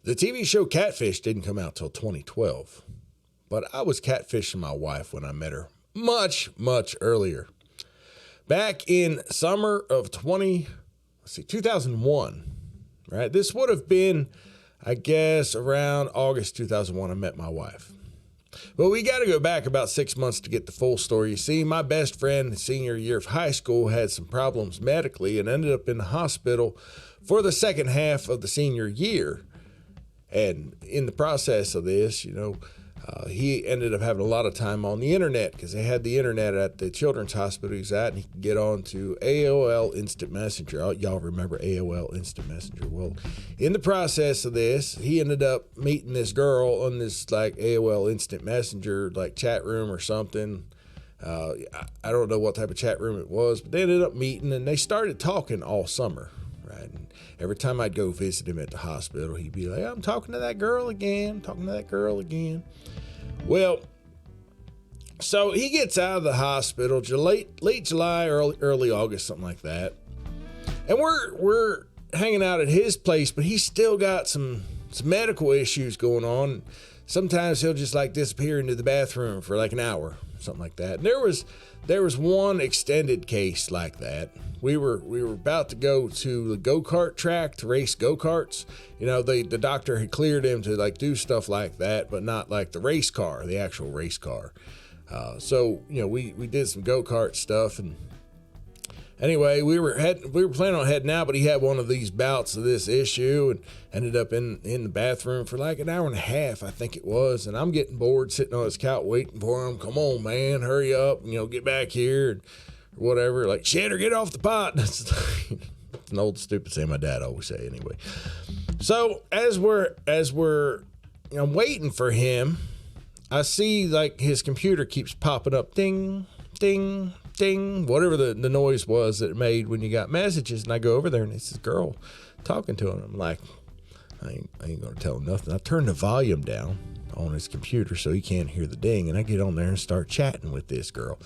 The TV show Catfish didn't come out till 2012, but I was catfishing my wife when I met her much, much earlier. Back in summer of 2001, right? This would have been, I guess, around August 2001, I met my wife. But we got to go back about 6 months to get the full story. You see, my best friend, senior year of high school, had some problems medically and ended up in the hospital for the second half of the senior year. And in the process of this, he ended up having a lot of time on the internet because they had the internet at the children's hospital he's at, and he could get on to AOL Instant Messenger. Y'all remember AOL Instant Messenger? Well, in the process of this, he ended up meeting this girl on this like AOL Instant Messenger like chat room or something. I don't know what type of chat room it was, but they ended up meeting, and they started talking all summer. Right. And every time I'd go visit him at the hospital, he'd be like, I'm talking to that girl again. Well, so he gets out of the hospital late July, early August, something like that. And we're hanging out at his place, but he's still got some medical issues going on. Sometimes he'll just like disappear into the bathroom for like an hour, something like that. And there was one extended case like that. We were about to go to the Go-Kart track to race go-karts. The doctor had cleared him to like do stuff like that, but not like the race car, the actual race car. So we did some go-kart stuff, and anyway, we were planning on heading out, but he had one of these bouts of this issue and ended up in the bathroom for like an hour and a half, I think it was. And I'm getting bored sitting on his couch waiting for him. Come on, man, hurry up, get back here. And whatever, like, shit, or get off the pot. That's an old stupid saying my dad always say anyway. So as we're waiting for him, I see like his computer keeps popping up, ding, ding, ding, whatever the noise was that it made when you got messages. And I go over there and it's this girl talking to him. I'm like, I ain't gonna tell him nothing. I turn the volume down on his computer so he can't hear the ding, and I get on there and start chatting with this girl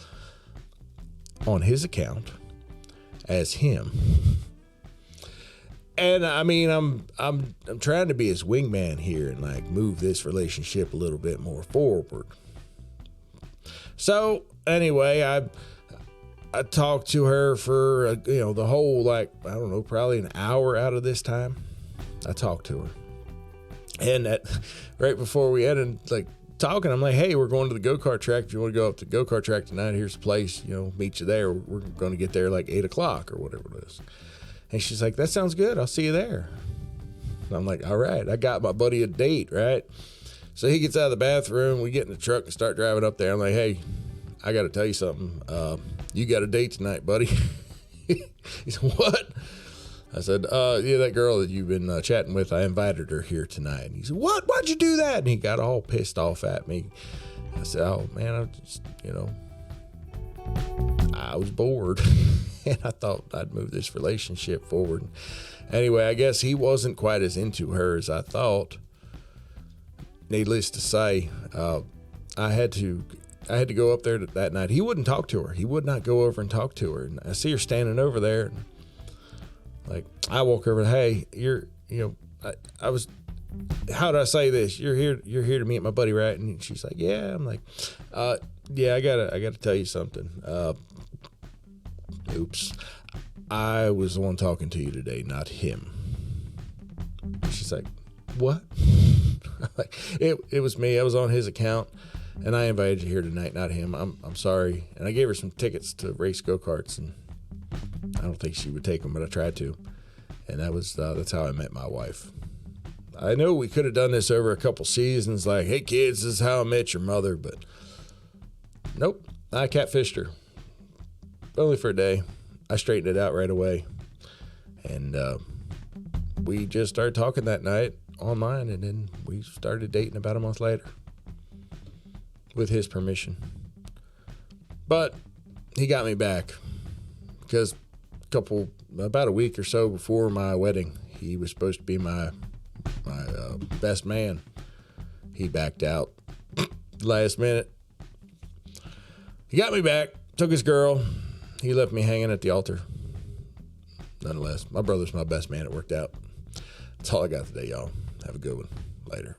on his account as him. And I mean, I'm trying to be his wingman here and like move this relationship a little bit more forward. So anyway, I talked to her for the whole, like, I don't know, probably an hour out of this time. I talked to her, and right before we ended like talking, I'm like, hey, we're going to the go-kart track. If you want to go up to the go-kart track tonight, here's the place, meet you there. We're going to get there like 8:00 or whatever it is. And she's like, that sounds good. I'll see you there. And I'm like, all right, I got my buddy a date, right? So he gets out of the bathroom. We get in the truck and start driving up there. I'm like, hey, I got to tell you something. You got a date tonight, buddy. He said, what? I said, yeah, that girl that you've been chatting with, I invited her here tonight. And he said, what? Why'd you do that? And he got all pissed off at me. I said, oh, man, I just, I was bored. And I thought I'd move this relationship forward. Anyway, I guess he wasn't quite as into her as I thought. Needless to say, I had to go up there that night. He wouldn't talk to her. He would not go over and talk to her. And I see her standing over there. And like, I walk over, hey, I was, how do I say this? You're here to meet my buddy, right? And she's like, yeah. I'm like, yeah, I gotta tell you something. Oops. I was the one talking to you today, not him. She's like, what? Like, it was me. I was on his account, and I invited you here tonight, not him. I'm sorry. And I gave her some tickets to race go-karts, and I don't think she would take them, but I tried to. And that's how I met my wife. I know we could have done this over a couple seasons, like, hey, kids, this is how I met your mother, but nope, I catfished her. Only for a day. I straightened it out right away. And we just started talking that night online, and then we started dating about a month later with his permission. But he got me back because about a week or so before my wedding, he was supposed to be my best man. He backed out last minute. He got me back, took his girl. He left me hanging at the altar. Nonetheless, my brother's my best man. It worked out. That's all I got today, y'all. Have a good one. Later.